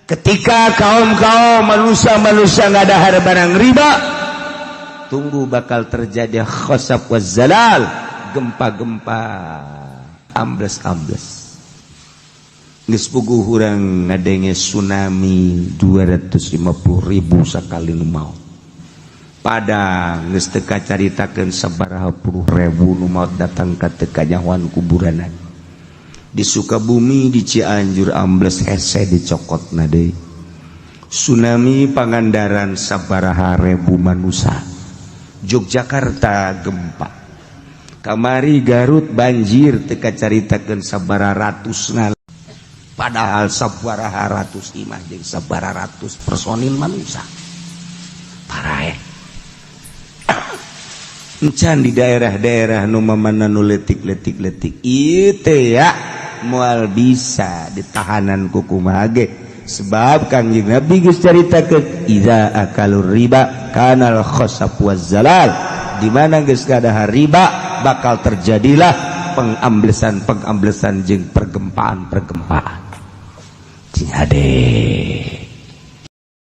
ketika kaum-kaum manusia-manusia ngadahar barang riba, tunggu bakal terjadi khosaf wazzalal, gempa-gempa, ambles-ambles. Geus puguh urang ngadenge tsunami 250.000 sakali nu maot. Padang geus teu kacaritakeun sabaraha puluh ribu nu maot datang ka teu kanyahoan kuburanan. Di Sukabumi di Cianjur ambles hese dicokotna deui. Tsunami Pangandaran sabaraha ribu manusia. Yogyakarta gempa. Kamari Garut banjir teu kacaritakeun sabaraha ratusna. Padahal sabaraha ratus imah jeung sabaraha ratus personil manusia. Parae. Encan di daerah-daerah nu mamana nu letik-letik ieu teh ya moal bisa ditahanan ku kumaha ge. Sebab Kangjeng Nabi geus caritakeun idza akalur riba kanal khosaf wazzalal. Di mana geus gadahar riba bakal terjadilah pengamblesan jeung pergempaan. Cing hade.